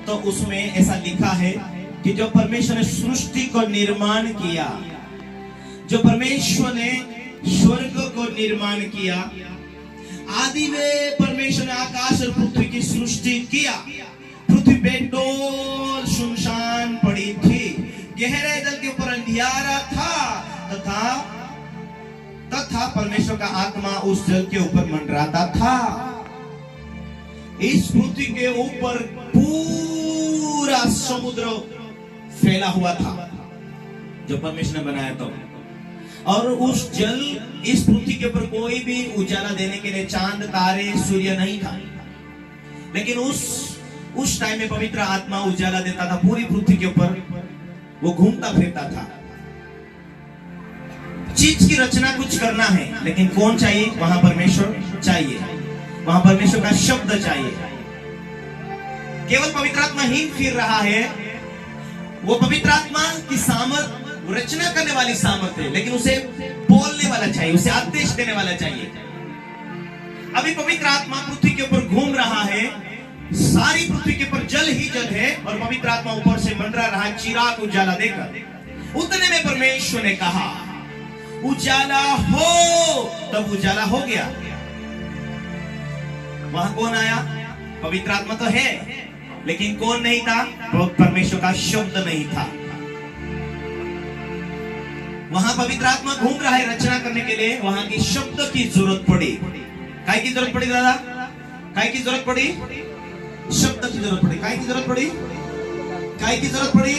तो उसमें ऐसा लिखा है कि जो परमेश्वर ने सृष्टि को निर्माण किया, जो परमेश्वर ने स्वर्ग को निर्माण किया, आदि में परमेश्वर ने आकाश और पृथ्वी की सृष्टि किया। पृथ्वी बेडोल सुनसान पड़ी थी, गहरे जल के ऊपर अंधियारा था तथा परमेश्वर का आत्मा उस जल के ऊपर मंडराता था। इस पृथ्वी के ऊपर पूरा समुद्र फैला हुआ था जो परमेश्वर ने बनाया था। और उस जल, इस पृथ्वी के ऊपर कोई भी उजाला देने के लिए चांद तारे सूर्य नहीं था, लेकिन उस टाइम में पवित्र आत्मा उजाला देता था पूरी पृथ्वी के ऊपर। वो घूमता फिरता था। चीज की रचना कुछ करना है, लेकिन कौन चाहिए? वहां परमेश्वर चाहिए, वहां परमेश्वर का शब्द चाहिए। केवल पवित्र आत्मा ही फिर रहा है। वो पवित्र आत्मा की सामर्थ रचना करने वाली सामर्थ है, लेकिन उसे बोलने वाला चाहिए, उसे आदेश देने वाला चाहिए। अभी पवित्र आत्मा पृथ्वी के ऊपर घूम रहा है, सारी पृथ्वी के ऊपर जल ही जल है, और पवित्र आत्मा ऊपर से मंडरा रहा है चिराग उजाला देकर। उतने में परमेश्वर ने कहा उजाला हो, तब उजाला हो गया। वहां कौन आया? पवित्र आत्मा तो है, लेकिन कौन नहीं था? परमेश्वर का शब्द नहीं था। वहां पवित्र आत्मा घूम रहा है रचना करने के लिए, वहां की शब्द की जरूरत पड़ी। काय की जरूरत पड़ी दादा? काय की जरूरत पड़ी? शब्द की जरूरत पड़ी। काय की जरूरत पड़ी? काय की जरूरत पड़ी?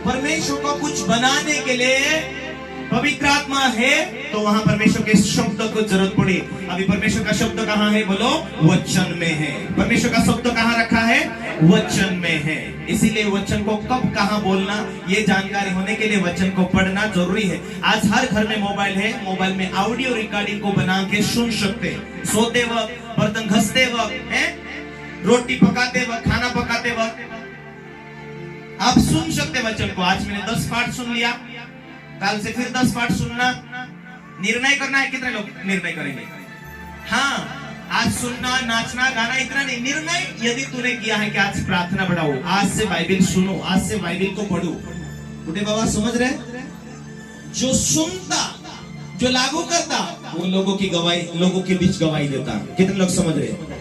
परमेश्वर को कुछ बनाने के लिए पवित्र आत्मा है, तो वहां परमेश्वर के शब्द को जरूरत पड़ी। अभी परमेश्वर का शब्द कहां है? बोलो, वचन में है। परमेश्वर का शब्द कहां रखा है? वचन में है। इसीलिए वचन को कब कहां बोलना, ये जानकारी होने के लिए वचन को पढ़ना जरूरी है। आज हर घर में मोबाइल है, मोबाइल में ऑडियो रिकॉर्डिंग को बना के सुन सकते, सोते वक्त, बर्तन घसते वक्त, रोटी पकाते वक्त, खाना पकाते वक्त आप सुन सकते वचन को। आज मैंने 10 पाठ सुन लिया, कल से फिर 10 पाठ सुनना। निर्णय करना है, कितने लोग निर्णय करेंगे? हाँ, आज सुनना, नाचना, गाना इतना नहीं। निर्णय यदि तूने किया है कि आज प्रार्थना बढ़ाओ, आज से बाइबिल सुनो, आज से बाइबिल को पढ़ो। बुढ़े बाबा समझ रहे? जो सुनता, जो लागू करता, वो लोगों की गवाही, लोगों के बीच गवाही देता। कितने लोग समझ रहे?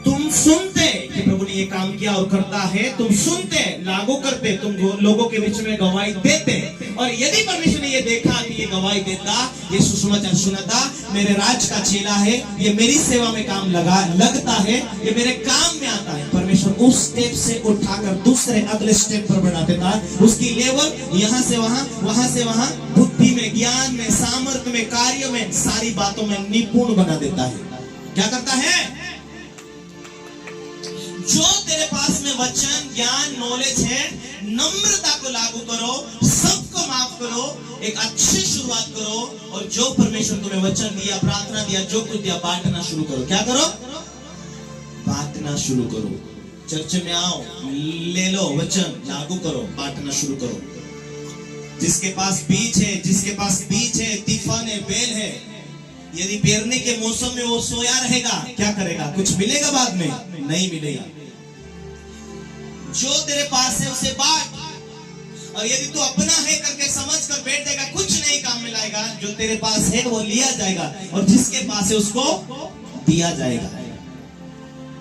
तुम सुनते कि प्रभु ने ये काम किया और करता है, तुम सुनते, लागू करते, तुम लोगों के बीच में गवाही देते। और यदि परमेश्वर ने ये देखा कि ये गवाही देता, ये सुसमाचार सुनाता, मेरे राज का चेला है, ये मेरी सेवा में काम लगता है, ये मेरे काम में आता है, परमेश्वर उस स्टेप से उठाकर दूसरे अगले स्टेप पर बढ़ा देता। उसकी लेवल यहाँ से वहां, वहां से वहां, बुद्धि में, ज्ञान में, सामर्थ्य में, कार्य में, सारी बातों में निपुण बना देता है। क्या करता है? जो तेरे पास में वचन, ज्ञान, नॉलेज है, नम्रता को लागू करो, सबको माफ करो, एक अच्छी शुरुआत करो, और जो परमेश्वर तुम्हें वचन दिया, प्रार्थना दिया, जो कुछ दिया, बांटना शुरू करो। क्या करो? बांटना शुरू करो। चर्च में आओ, ले लो वचन, लागू करो, बांटना शुरू करो। जिसके पास बीज है, तूफान है, बेल है, यदि पेरने के मौसम में वो सोया रहेगा, क्या करेगा? कुछ मिलेगा बाद में? नहीं मिलेगा। जो तेरे पास है उसे बांट, और यदि तू अपना है करके समझ कर बैठ जाएगा, कुछ नहीं काम में लाएगा। जो तेरे पास है वो लिया जाएगा, और जिसके पास है उसको दिया जाएगा।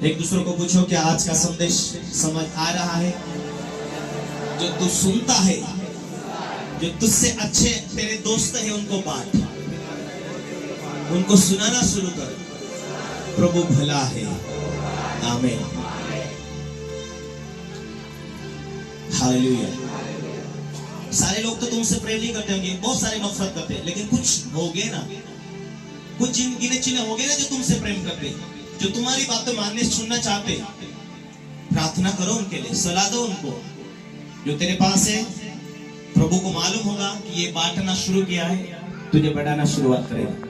एक दूसरे को पूछो, क्या आज का संदेश समझ आ रहा है? जो तू सुनता है, जो तुझसे अच्छे तेरे दोस्त है, उनको बांट, उनको सुनाना शुरू कर। प्रभु भला है। आमीन, हालेलुया। सारे लोग तो तुमसे प्रेम नहीं करते होंगे, बहुत सारे नफरत करते हैं, लेकिन कुछ होगे ना, कुछ गिने चिन्ह होगे ना जो तुमसे प्रेम करते, जो तुम्हारी बातें मानने सुनना चाहते। प्रार्थना करो उनके लिए, सलाह दो उनको। जो तेरे पास है, प्रभु को मालूम होगा कि ये बांटना शुरू किया है, तुझे बढ़ाना शुरुआत करेगा।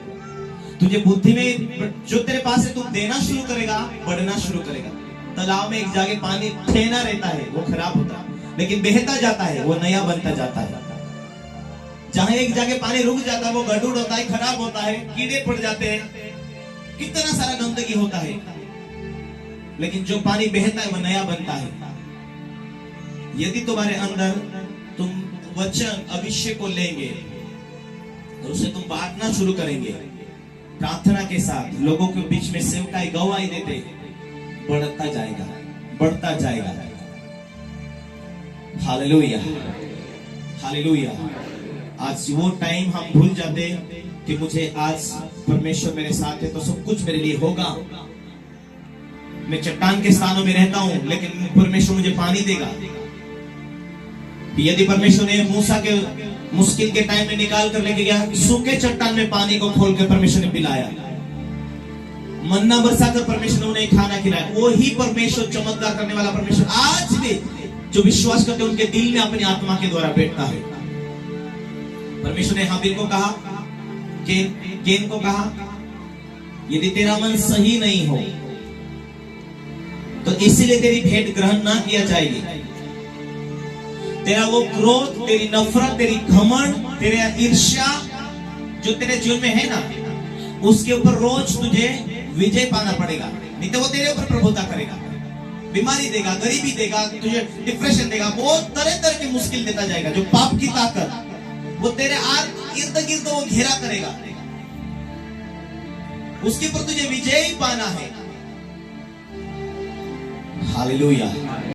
तुझे बुद्धि में जो तेरे पास है, तुम देना शुरू करेगा, बढ़ना शुरू करेगा। तालाब में एक जगह पानी ठहरा रहता है, वो खराब होता है, लेकिन बहता जाता है, वो नया बनता जाता है। जहां एक जगह पानी रुक जाता है, वो गड़बड़ होता है, खराब होता है, कीड़े पड़ जाते हैं, कितना सारा गंदगी होता है। लेकिन जो पानी बहता है वह नया बनता है। यदि तुम्हारे अंदर तुम वचन अभिषेक को लेंगे और उसे तुम बांटना शुरू करेंगे, प्रार्थना के साथ लोगों के बीच में सेवकाई गवाही देते, बढ़ता जाएगा, बढ़ता जाएगा। Hallelujah, hallelujah. आज वो टाइम हम भूल जाते कि मुझे आज परमेश्वर मेरे साथ है तो सब कुछ मेरे लिए होगा। मैं चट्टान के स्थानों में रहता हूं लेकिन परमेश्वर मुझे पानी देगा। यदि परमेश्वर ने मूसा के मुश्किल के टाइम में निकाल कर लेके गया, सूखे चट्टान में पानी को खोल कर परमेश्वर ने पिलाया, मन्ना बरसाकर परमेश्वर ने उन्हें खाना खिलाया। वो ही परमेश्वर, चमत्कार करने वाला परमेश्वर आज भी जो विश्वास करते उनके दिल में अपनी आत्मा के द्वारा बैठता है। परमेश्वर ने हाबिल को कहा, केन को कहा, यदि तेरा मन सही नहीं हो तो इसीलिए तेरी भेंट ग्रहण ना किया जाएगी। तेरा वो क्रोध, तेरी नफरत, तेरी घमंड, तेरा ईर्ष्या जो तेरे जीवन में है ना, उसके ऊपर रोज तुझे विजय पाना पड़ेगा, नहीं तो वो तेरे ऊपर प्रभुता करेगा, बीमारी देगा, गरीबी देगा, तुझे डिप्रेशन देगा, बहुत तरह तरह की मुश्किल देता जाएगा। जो पाप की ताकत वो तेरे इर्द गिर्द वो घेरा करेगा, उसके ऊपर तुझे विजय पाना है। हालेलुया।